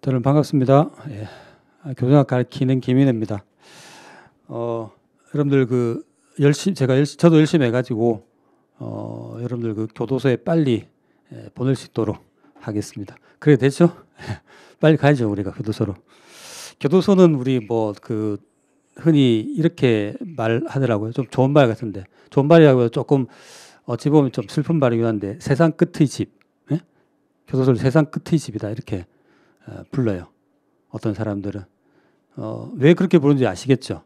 여러분 반갑습니다. 예. 교정학 가르치는 김인혜입니다. 여러분들 저도 열심히 해가지고 여러분들 그 교도소에 빨리 보낼 수 있도록 하겠습니다. 그래 되죠? 빨리 가야죠 우리가 교도소로. 교도소는 우리 흔히 이렇게 말하더라고요. 좀 좋은 말 같은데 좋은 말이라고 조금 어찌 보면 좀 슬픈 말이긴 한데 세상 끝의 집. 예? 교도소를 세상 끝의 집이다 이렇게 불러요. 어떤 사람들은 왜 그렇게 부르는지 아시겠죠?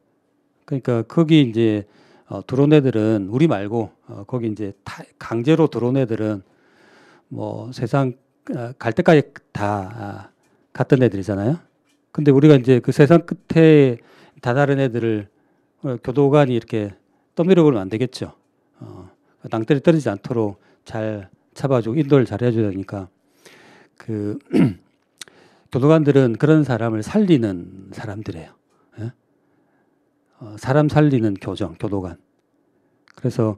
그러니까 거기 이제 들어온 애들은 우리 말고 거기 이제 강제로 들어온 애들은 뭐 세상 갈 때까지 다 갔던 애들이잖아요. 근데 우리가 이제 그 세상 끝에 다다른 애들을 교도관이 이렇게 떠밀어 버리면 안 되겠죠. 낭떠러지 떨어지지 않도록 잘 잡아주고 인도를 잘 해줘야 되니까 그 교도관들은 그런 사람을 살리는 사람들이에요. 예? 사람 살리는 교도관. 그래서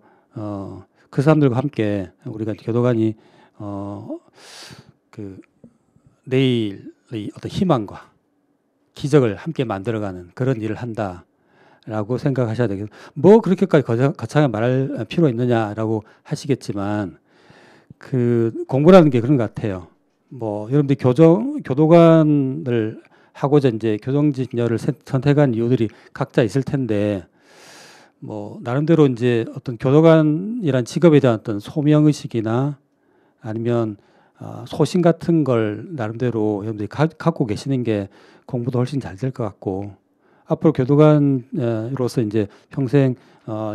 그 사람들과 함께 우리가 교도관이 그 내일의 어떤 희망과 기적을 함께 만들어가는 그런 일을 한다라고 생각하셔야 되겠죠. 뭐 그렇게까지 거창하게 말할 필요가 있느냐라고 하시겠지만 그 공부라는 게 그런 것 같아요. 뭐 여러분들 교도관을 하고자 이제 교정진료를 선택한 이유들이 각자 있을 텐데 뭐 나름대로 이제 어떤 교도관이란 직업에 대한 어떤 소명 의식이나 아니면 소신 같은 걸 나름대로 여러분들이 갖고 계시는 게 공부도 훨씬 잘 될 것 같고 앞으로 교도관으로서 이제 평생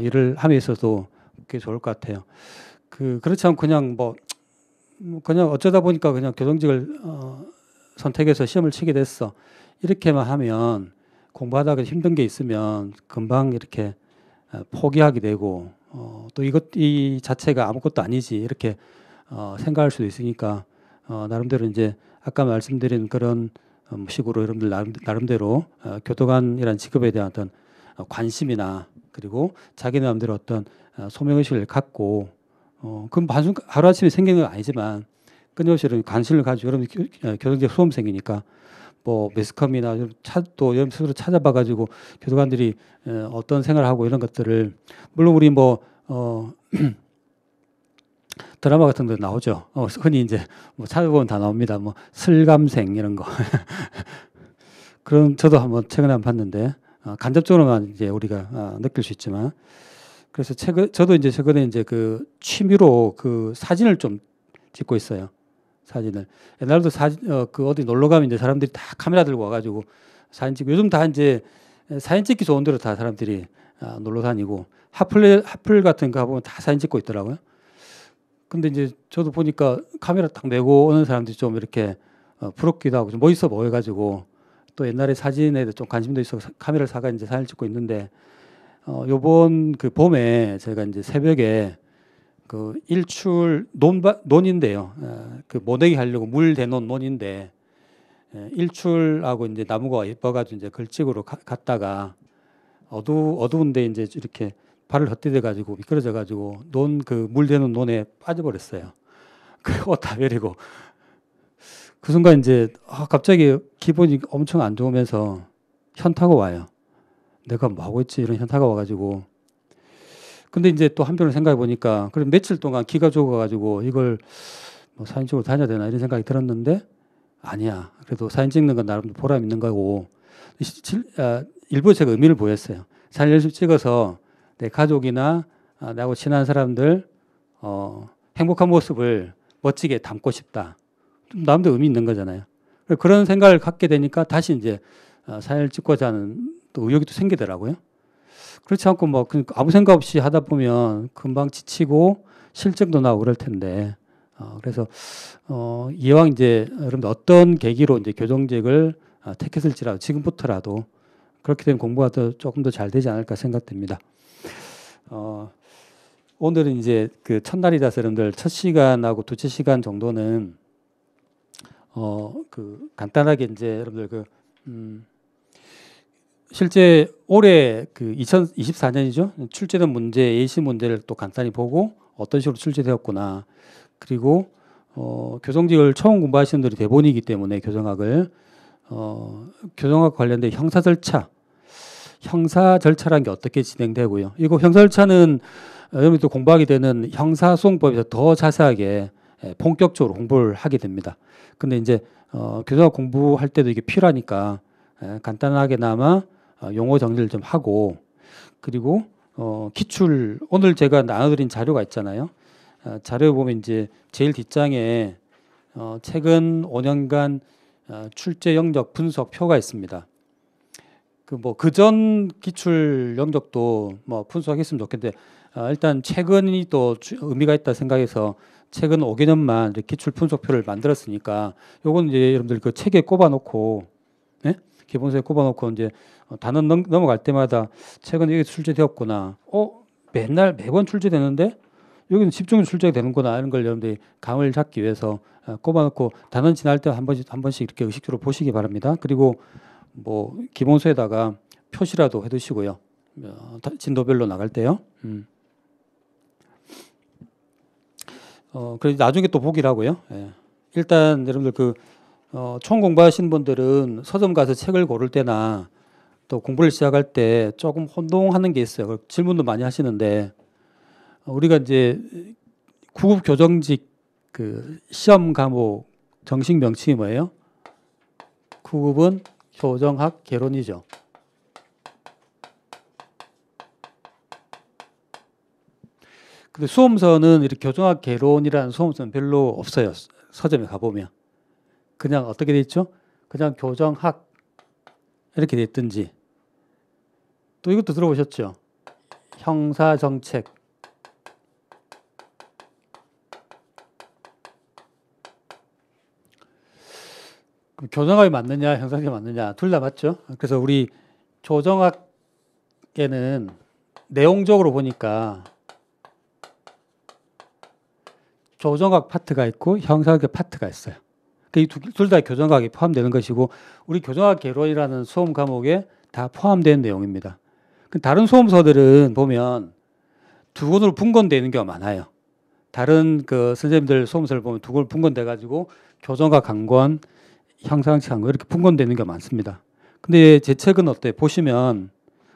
일을 함에 있어도 그게 좋을 것 같아요. 그렇지 않고 그냥 어쩌다 보니까 그냥 교정직을 선택해서 시험을 치게 됐어. 이렇게만 하면 공부하다가 힘든 게 있으면 금방 이렇게 포기하게 되고 또 이 자체가 아무것도 아니지 이렇게 생각할 수도 있으니까 나름대로 이제 아까 말씀드린 그런 식으로 여러분들 나름대로 교도관이라는 직업에 대한 어떤 관심이나 그리고 자기 나름대로 어떤 소명의식을 갖고 그럼 하루아침에 생긴 건 아니지만 끊임없이 관심을 가지고 여러분 교정직 수험생이니까 뭐 매스컴이나 또 여러분 스스로 찾아봐가지고 교도관들이 어떤 생활을 하고 이런 것들을 물론 우리 드라마 같은 데 나오죠. 흔히 이제 뭐 찾아보면 다 나옵니다. 뭐 슬감생 이런 거. 그런 저도 최근에 봤는데 간접적으로만 이제 우리가 느낄 수 있지만 그래서 저도 이제 최근에 이제 그 취미로 그 사진을 좀 찍고 있어요. 사진을. 옛날에도 어디 놀러 가면 이제 사람들이 다 카메라 들고 와가지고 사진 찍고 요즘 다 이제 사진 찍기 좋은 데로 다 사람들이 놀러 다니고 핫플 같은 거 가보면 다 사진 찍고 있더라고요. 근데 이제 저도 보니까 카메라 딱 메고 오는 사람들이 좀 이렇게 부럽기도 하고 좀 멋있어 보여가지고 또 옛날에 사진에 좀 관심도 있어서 카메라를 사가 이제 사진 찍고 있는데 요번 그 봄에 제가 이제 새벽에 그 일출 논인데요. 그 모내기 하려고 물 대놓은 논인데 일출하고 이제 나무가 예뻐가지고 이제 그걸 찍으러 갔다가 어두운데 이제 이렇게 발을 헛디뎌 가지고 미끄러져 가지고 그 물 대놓은 논에 빠져버렸어요. 그 옷 다 버리고 그 순간 이제 갑자기 기분이 엄청 안 좋으면서 현타가 와요. 내가 뭐 하고 있지 이런 현타가 와가지고 근데 이제 또 한편으로 생각해 보니까 그럼 며칠 동안 기가 죽어가지고 이걸 뭐 사진 찍으러 다녀야 되나 이런 생각이 들었는데 아니야. 그래도 사진 찍는 건 나름 보람 있는 거고 일부 제가 의미를 보였어요. 사진 열심히 찍어서 내 가족이나 나하고 친한 사람들 행복한 모습을 멋지게 담고 싶다. 좀 나름대로 의미 있는 거잖아요. 그런 생각을 갖게 되니까 다시 이제 사진을 찍고자 하는 또 의욕이 또 생기더라고요. 그렇지 않고 아무 생각 없이 하다 보면 금방 지치고 실증도 나고 그럴 텐데 그래서 이왕 이제 여러분들 어떤 계기로 이제 교정직을 택했을지라도 지금부터라도 그렇게 되면 공부가 조금 더 잘 되지 않을까 생각됩니다. 오늘은 이제 그 첫날이라서 여러분들 첫 시간하고 두째 시간 정도는 간단하게 이제 여러분들 실제 올해 2024년이죠. 출제된 문제, 예시 문제를 또 간단히 보고 어떤 식으로 출제되었구나. 그리고 교정직을 처음 공부하시는 분들이 대부분이기 때문에 교정학을 교정학 관련된 형사 절차라는 게 어떻게 진행되고요. 이거 형사 절차는 여러분도 공부하게 되는 형사소송법에서 더 자세하게 본격적으로 공부를 하게 됩니다. 근데 이제 교정학 공부할 때도 이게 필요하니까 간단하게나마 용어 정리를 좀 하고, 그리고 기출 오늘 제가 나눠드린 자료가 있잖아요. 자료에 보면 이제 제일 뒷장에 최근 5년간 출제 영역 분석 표가 있습니다. 그전 기출 영역도 뭐 분석했으면 좋겠는데 일단 최근이 또 의미가 있다 생각해서 최근 5개년만 기출 분석표를 만들었으니까 요건 이제 여러분들 그 책에 꼽아놓고, 네? 기본서에 꼽아놓고 이제 단원 넘어갈 때마다 최근에 여기 출제되었구나. 매번 출제되는데 여기는 집중 출제가 되는구나. 이런 걸 여러분들이 감을 잡기 위해서 꼽아놓고 단원 지날 때 한 번씩 이렇게 의식적으로 보시기 바랍니다. 그리고 뭐 기본서에다가 표시라도 해두시고요. 진도별로 나갈 때요. 그래서 나중에 또 보기를 하고요. 일단 여러분들 총 공부하신 분들은 서점 가서 책을 고를 때나 또 공부를 시작할 때 조금 혼동하는 게 있어요. 질문도 많이 하시는데 우리가 이제 구급 교정직 시험 과목 정식 명칭이 뭐예요? 구급은 교정학 개론이죠. 근데 수험서는 이렇게 교정학 개론이라는 수험서는 별로 없어요. 서점에 가보면. 그냥 어떻게 돼 있죠? 그냥 교정학 이렇게 돼 있든지. 또 이것도 들어보셨죠? 형사정책. 그럼 교정학이 맞느냐 형사정책이 맞느냐 둘 다 맞죠? 그래서 우리 교정학에는 내용적으로 보니까 교정학 파트가 있고 형사학의 파트가 있어요. 둘 다 교정학에 포함되는 것이고 우리 교정학 개론이라는 수험 과목에 다 포함된 내용입니다. 다른 수험서들은 보면 두 권으로 분권되어 있는 경우가 많아요. 다른 선생님들 수험서를 보면 두 권으로 분권돼 가지고 교정학 한 권, 형사학식 한 권 이렇게 분권되는 경우가 많습니다. 근데 제 책은 어때요? 보시면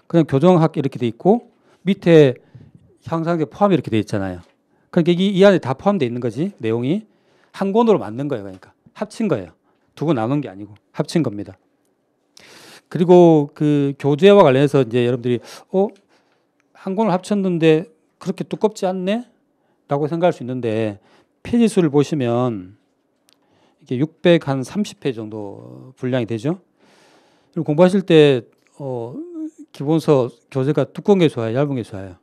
그냥 교정학 이렇게 돼 있고 밑에 형사학에 포함이 이렇게 돼 있잖아요. 그러니까 이 안에 다 포함되어 있는 거지. 내용이 한 권으로 만든 거예요. 그러니까 합친 거예요. 두 권 나눈 게 아니고 합친 겁니다. 그리고 교재와 관련해서 이제 여러분들이 한 권을 합쳤는데 그렇게 두껍지 않네? 라고 생각할 수 있는데 페이지 수를 보시면 이게 630페이지 정도 분량이 되죠. 그리고 공부하실 때 기본서 교재가 두꺼운 게 좋아요? 얇은 게 좋아요?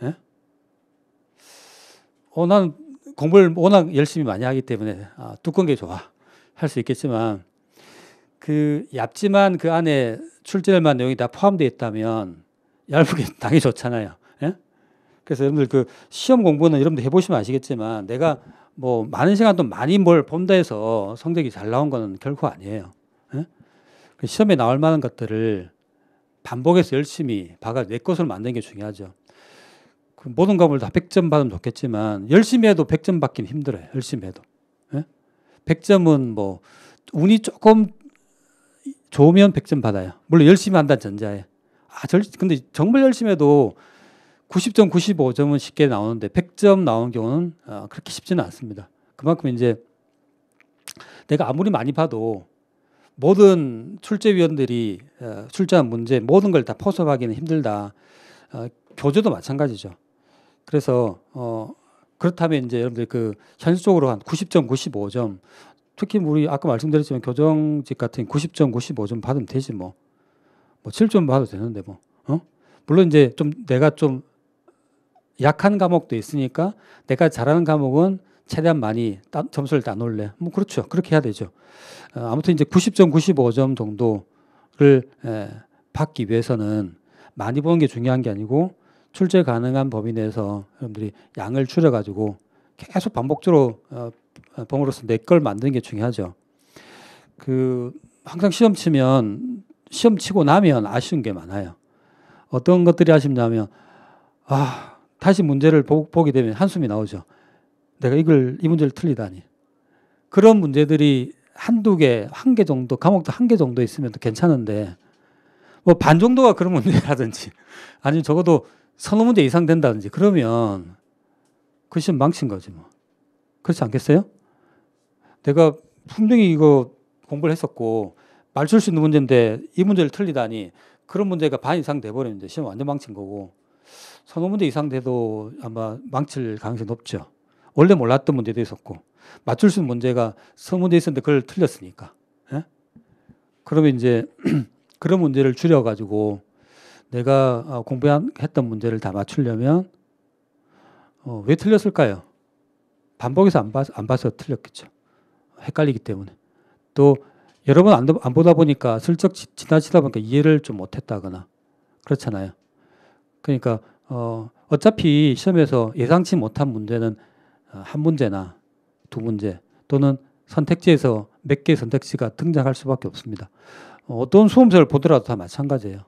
예? 나는 공부를 워낙 열심히 많이 하기 때문에 두꺼운 게 좋아 할 수 있겠지만 얇지만 그 안에 출제될 만한 내용이 다 포함되어 있다면 얇은 게 당연히 좋잖아요. 예? 그래서 여러분들 시험 공부는 여러분들 해보시면 아시겠지만 내가 뭐 많은 시간 또 많이 뭘 본다 해서 성적이 잘 나온 거는 결코 아니에요. 예? 시험에 나올 만한 것들을 반복해서 열심히 봐가 내 것으로 만드는 게 중요하죠. 모든 과목을 다 100점 받으면 좋겠지만 열심히 해도 100점 받기는 힘들어요. 열심히 해도. 예? 100점은 뭐 운이 조금 좋으면 100점 받아요. 물론 열심히 한다는 전제하에. 근데 정말 열심히 해도 90점, 95점은 쉽게 나오는데 100점 나오는 경우는 그렇게 쉽지는 않습니다. 그만큼 이제 내가 아무리 많이 봐도 모든 출제위원들이 출제한 문제 모든 걸 다 포섭하기는 힘들다. 교재도 마찬가지죠. 그래서 그렇다면 이제 여러분들 현실적으로 한 90점, 95점 특히 우리 아까 말씀드렸지만 교정직 같은 90점, 95점 받으면 되지 뭐 7점 받아도 되는데 물론 이제 내가 좀 약한 과목도 있으니까 내가 잘하는 과목은 최대한 많이 점수를 따놓을래. 그렇죠. 그렇게 해야 되죠. 아무튼 이제 90점, 95점 정도를 받기 위해서는 많이 보는 게 중요한 게 아니고 출제 가능한 범위 내에서 여러분들이 양을 줄여가지고 계속 반복적으로 범으로서 내 걸 만드는 게 중요하죠. 항상 시험 치고 나면 아쉬운 게 많아요. 어떤 것들이 아쉽냐면 다시 문제를 보게 되면 한숨이 나오죠. 내가 이 문제를 틀리다니. 그런 문제들이 한두 개, 한 개 정도, 과목도 한 개 정도 있으면 또 괜찮은데, 뭐 반 정도가 그런 문제라든지, 아니면 적어도 서너 문제 이상 된다든지, 그러면 그 시험 망친 거지 뭐. 그렇지 않겠어요? 내가 분명히 이거 공부를 했었고, 맞출 수 있는 문제인데, 이 문제를 틀리다니, 그런 문제가 반 이상 돼버리는데, 시험 완전 망친 거고, 서너 문제 이상 돼도 아마 망칠 가능성이 높죠. 원래 몰랐던 문제도 있었고, 맞출 수 있는 문제가 서너 문제 있었는데 그걸 틀렸으니까. 예? 그러면 이제 그런 문제를 줄여가지고 내가 공부했던 문제를 다 맞추려면 왜 틀렸을까요? 반복해서 안 봐서 틀렸겠죠. 헷갈리기 때문에. 또 여러 번 안 보다 보니까 슬쩍 지나치다 보니까 이해를 좀 못했다거나 그렇잖아요. 그러니까 어차피 시험에서 예상치 못한 문제는 한 문제나 두 문제 또는 선택지에서 몇 개의 선택지가 등장할 수밖에 없습니다. 어떤 수험서를 보더라도 다 마찬가지예요.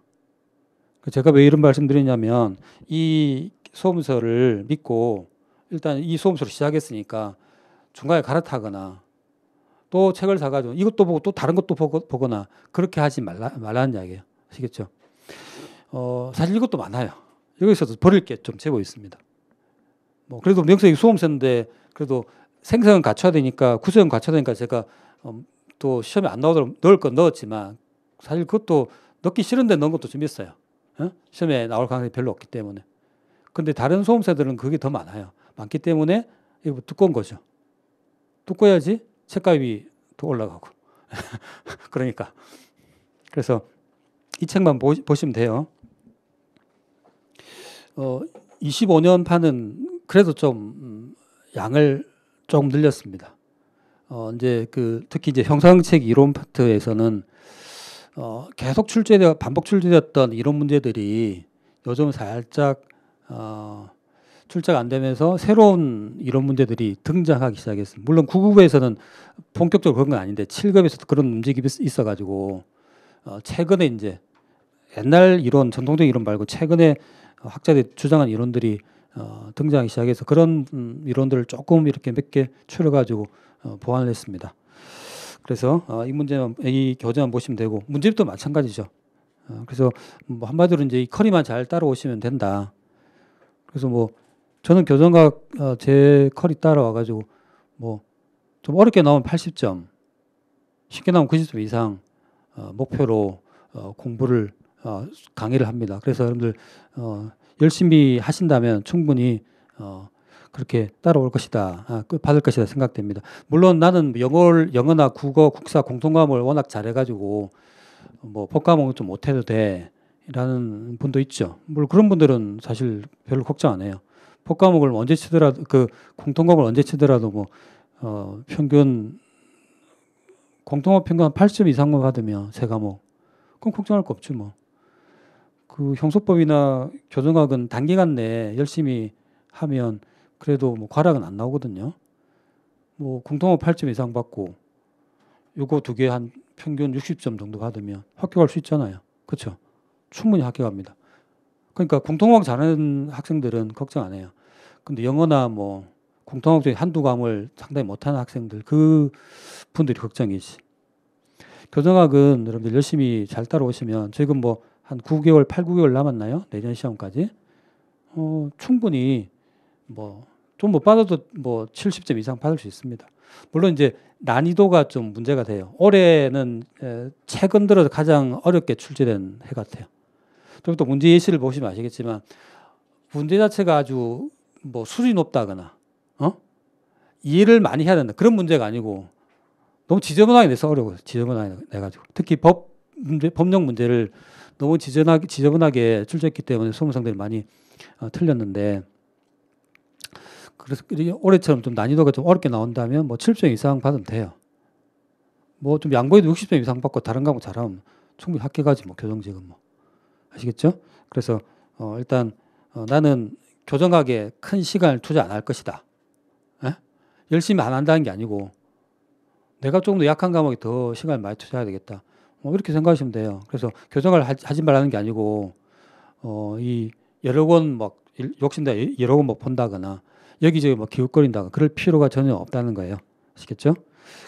제가 왜 이런 말씀 드리냐면 이 수험서를 믿고 일단 이 수험서를 시작했으니까 중간에 갈아타거나 또 책을 사가지고 이것도 보고 또 다른 것도 보거나 그렇게 하지 말라는 이야기예요. 아시겠죠? 사실 이것도 많아요. 여기서도 버릴 게 좀 제법 있습니다. 뭐 그래도 명색이 수험서인데 그래도 생성은 갖춰야 되니까 구성은 갖춰야 되니까 제가 또 시험에 안 나오도록 넣을 건 넣었지만 사실 그것도 넣기 싫은데 넣은 것도 좀 있어요. 시험에 나올 가능성이 별로 없기 때문에. 근데 다른 수험서들은 그게 더 많기 때문에 이거 두꺼운 거죠. 두꺼워야지 책값이 더 올라가고. 그러니까. 그래서 이 책만 보시면 돼요. 25년 판은 그래도 좀 양을 조금 늘렸습니다. 이제 특히 이제 형상책 이론 파트에서는 계속 반복 출제되었던 이론 문제들이 요즘 살짝 출제가 안 되면서 새로운 이론 문제들이 등장하기 시작했습니다. 물론 9급에서는 본격적으로 그런 건 아닌데 7급에서도 그런 움직임이 있어가지고 최근에 이제 옛날 이론, 전통적인 이론 말고 최근에 학자들이 주장한 이론들이 등장하기 시작해서 그런 이론들을 조금 이렇게 몇 개 추려가지고 보완을 했습니다. 그래서 이 교재만 보시면 되고 문제집도 마찬가지죠. 그래서 뭐 한마디로 이제 이 커리만 잘 따라오시면 된다. 그래서 뭐 저는 교정학 제 커리 따라와가지고 뭐 좀 어렵게 나오면 80점, 쉽게 나오면 90점 이상 목표로 공부를 강의를 합니다. 그래서 여러분들 열심히 하신다면 충분히 그렇게 따라올 것이다, 받을 것이다 생각됩니다. 물론 나는 영어나 국어, 국사, 공통과목을 워낙 잘해가지고 뭐 법과목은 좀 못해도 돼라는 분도 있죠. 물론 그런 분들은 사실 별로 걱정 안 해요. 법과목을 언제 치더라도 공통과목을 언제 치더라도 뭐 평균 공통과목 평균 한 8점 이상만 받으면 세 과목 그럼 걱정할 거 없죠 뭐. 형소법이나 교정학은 단기간 내에 열심히 하면 그래도 뭐 과락은 안 나오거든요. 뭐 공통과목 8점 이상 받고 요거 두 개 한 평균 60점 정도 받으면 합격할 수 있잖아요. 그렇죠? 충분히 합격합니다. 그러니까 공통과목 잘하는 학생들은 걱정 안 해요. 근데 영어나 뭐 공통과목 중에 한두 과목을 상당히 못하는 학생들 그 분들이 걱정이지. 교정학은 여러분들 열심히 잘 따라오시면 지금 뭐 한 9개월, 8, 9개월 남았나요? 내년 시험까지. 충분히 좀 못 받아도 뭐 70점 이상 받을 수 있습니다. 물론 이제 난이도가 좀 문제가 돼요. 올해는 최근 들어서 가장 어렵게 출제된 해 같아요. 좀 또 문제 예시를 보시면 아시겠지만 문제 자체가 아주 뭐 수준이 높다거나 이해를 많이 해야 된다 그런 문제가 아니고 너무 지저분하게 내서 어려워요. 지저분하게 내가지고 특히 법령 문제를 너무 지저분하게 출제했기 때문에 수험생들이 많이 틀렸는데 그래서 올해처럼 좀 난이도가 좀 어렵게 나온다면 뭐 70점 이상 받으면 돼요. 뭐 좀 양보해도 60점 이상 받고 다른 과목 잘하면 충분히 합격하지 뭐 교정직은 뭐 아시겠죠? 그래서 일단 나는 교정학에 큰 시간을 투자 안 할 것이다. 열심히 안 한다는 게 아니고 내가 조금 더 약한 과목에 더 시간을 많이 투자해야 되겠다. 이렇게 생각하시면 돼요. 그래서 교정을 하지 말라는 게 아니고 이 여러 권 막 욕심다 여러 권 막 본다거나 여기저기 막 기웃거린다거나 그럴 필요가 전혀 없다는 거예요. 아시겠죠?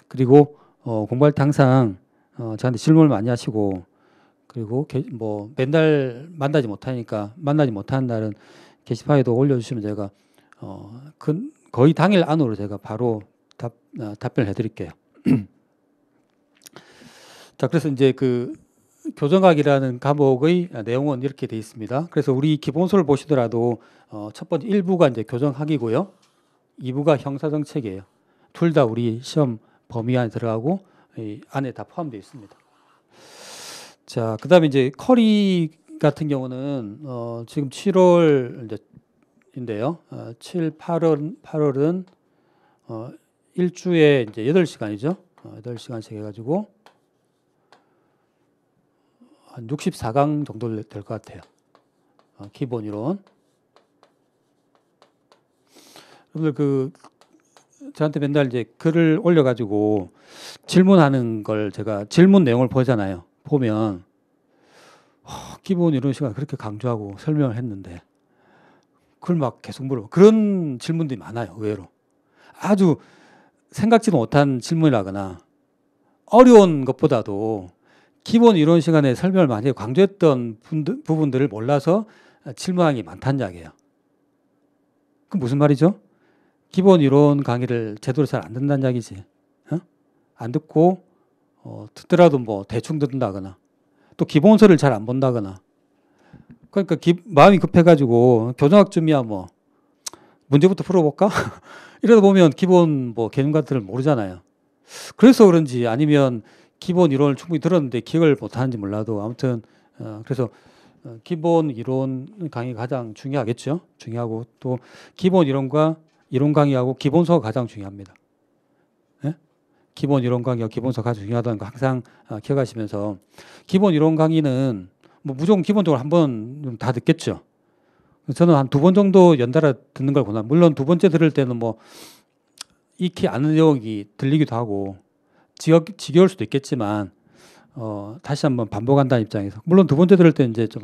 그리고 공부할 때 항상 저한테 질문을 많이 하시고, 그리고 뭐 맨날 만나지 못하는 날은 게시판에도 올려주시면 제가 거의 당일 안으로 제가 바로 답변을 해드릴게요. 자, 그래서 이제 그 교정학이라는 과목의 내용은 이렇게 되어 있습니다. 그래서 우리 기본서를 보시더라도 첫 번째 1부가 이제 교정학이고요. 2부가 형사정책이에요. 둘 다 우리 시험 범위 안에 들어가고 이 안에 다 포함되어 있습니다. 자, 그다음에 이제 커리 같은 경우는 지금 7월 인데요. 7, 8월은 일주에 이제 8시간이죠. 8시간씩 해가지고 한 64강 정도 될 것 같아요. 기본 이론. 여러분들 저한테 맨날 이제 글을 올려가지고 질문하는 걸 제가 질문 내용을 보잖아요. 보면 기본 이론 시간 그렇게 강조하고 설명을 했는데 그걸 막 계속 물어. 그런 질문들이 많아요. 의외로 아주 생각지도 못한 질문이라거나 어려운 것보다도 기본 이론 시간에 설명을 많이 강조했던 부분들을 몰라서 질문하는 게 많다는 이야기예요. 그럼 무슨 말이죠? 기본 이론 강의를 제대로 잘 안 듣는다는 이야기지. 안 듣고 듣더라도 뭐 대충 듣는다거나 또 기본서를 잘 안 본다거나. 그러니까 마음이 급해가지고 교정학쯤이야 뭐 문제부터 풀어볼까? 이러다 보면 기본 뭐 개념 같은 걸 모르잖아요. 그래서 그런지 아니면 기본 이론을 충분히 들었는데 기억을 못하는지 몰라도 아무튼 그래서 기본 이론 강의가 가장 중요하겠죠. 중요하고 또 기본 이론과 이론 강의하고 기본서가 가장 중요합니다. 네? 기본 이론 강의와 기본서가 가장 중요하다는 거 항상 기억하시면서 기본 이론 강의는 뭐 무조건 기본적으로 한 번 다 듣겠죠. 저는 한 2번 정도 연달아 듣는 걸 권합니다. 물론 2번째 들을 때는 뭐 익히 아는 내용이 들리기도 하고 지겨울 수도 있겠지만 다시 한번 반복한다는 입장에서 물론 2번째 들을 때 이제 좀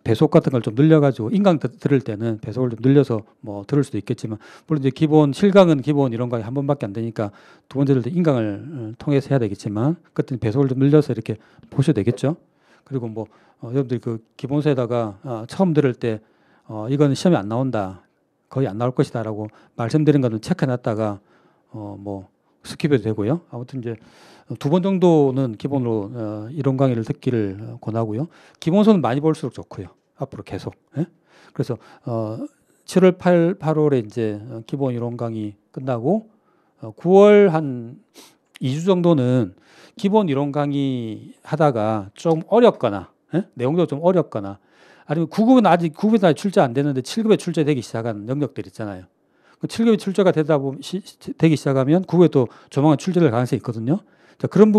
배속 같은 걸 좀 늘려가지고 인강 들을 때는 배속을 좀 늘려서 뭐 들을 수도 있겠지만 물론 이제 기본 실강은 기본 이런 강의 한 번밖에 안 되니까 2번째 들을 때 인강을 통해서 해야 되겠지만 그때 배속을 좀 늘려서 이렇게 보셔도 되겠죠. 그리고 뭐 여러분들 그 기본서에다가 처음 들을 때 이건 시험에 안 나온다, 거의 안 나올 것이다라고 말씀드린 거는 체크해놨다가 뭐 스킵해도 되고요. 아무튼 이제 2번 정도는 기본으로 이론 강의를 듣기를 권하고요. 기본서는 많이 볼수록 좋고요. 앞으로 계속. 예? 그래서 7월 8월에 이제 기본 이론 강의 끝나고 9월 한 2주 정도는 기본 이론 강의 하다가 좀 어렵거나 내용도 좀 어렵거나 아니면 9급은 아직 출제 안 됐는데 7급에 출제되기 시작한 영역들 있잖아요. 7급에 출제가 되기 시작하면 9급에 또 조만간 출제될 가능성이 있거든요. 자, 그런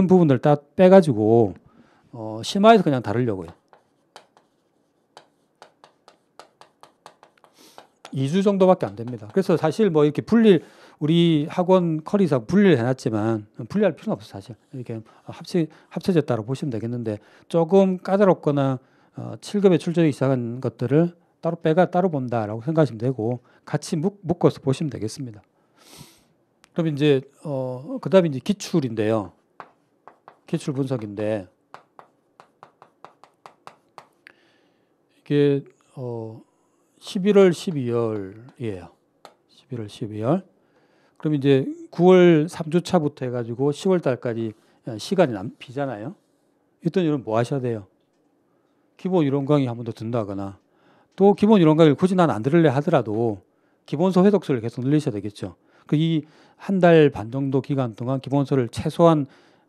부분들 다 빼가지고 심화해서 그냥 다루려고요. 2주 정도밖에 안 됩니다. 그래서 사실 뭐 이렇게 우리 학원 커리사 분리를 해놨지만 분리할 필요는 없어요. 사실 이렇게 합쳐졌다고 보시면 되겠는데 조금 까다롭거나 7급에 출제되기 시작한 것들을 따로 따로 본다라고 생각하시면 되고 같이 묶어서 보시면 되겠습니다. 그럼 이제 그다음에 이제 기출인데요. 기출 분석인데 이게 11월, 12월이에요. 11월, 12월. 그럼 이제 9월 3주차부터 해가지고 10월 달까지 시간이 비잖아요. 이때 여러분 뭐 하셔야 돼요? 기본 이론 강의 한 번 더 듣는다거나 또 기본 이론 강의를 굳이 난 안 들을래 하더라도 기본서 회독서를 계속 늘리셔야 되겠죠. 이 한 달 반 정도 기간 동안 기본서를 최소한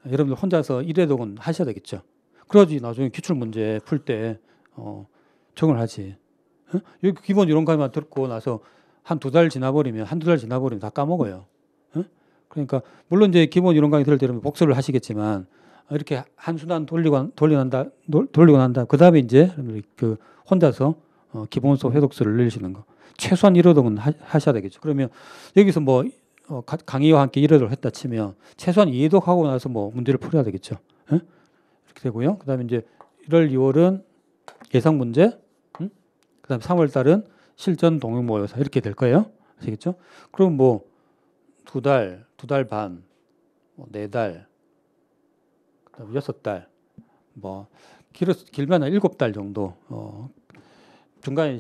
여러분들 혼자서 1회독은 하셔야 되겠죠. 그러지 나중에 기출 문제 풀 때 적응을 하지. 여기 기본 이론 강의만 듣고 나서 한두 달 지나버리면 다 까먹어요. 그러니까 물론 이제 기본 이론 강의 들을 때는 복습을 하시겠지만 이렇게 한 순환 돌리고 난다. 그 다음에 이제 그 혼자서 기본서 회독서를 늘리시는 거. 최소한 1회독은 하셔야 되겠죠. 그러면 여기서 뭐 강의와 함께 1회독을 했다 치면 최소한 2회독 하고 나서 뭐 문제를 풀어야 되겠죠. 이렇게 되고요. 그 다음에 이제 1월, 2월은 예상 문제, 그 다음에 3월 달은 실전 동영 모의고사 이렇게 될 거예요. 아시겠죠? 그럼 뭐 두 달 반 4달, 그다음 6달, 뭐 길면 7달 정도 중간에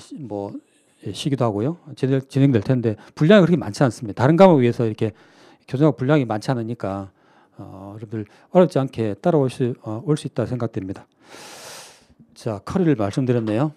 쉬기도 하고요. 진행될 텐데 분량이 그렇게 많지 않습니다. 다른 과목에 비해서 이렇게 교정학 분량이 많지 않으니까 여러분들 어렵지 않게 따라올 수 있다 생각됩니다. 자, 커리를 말씀드렸네요.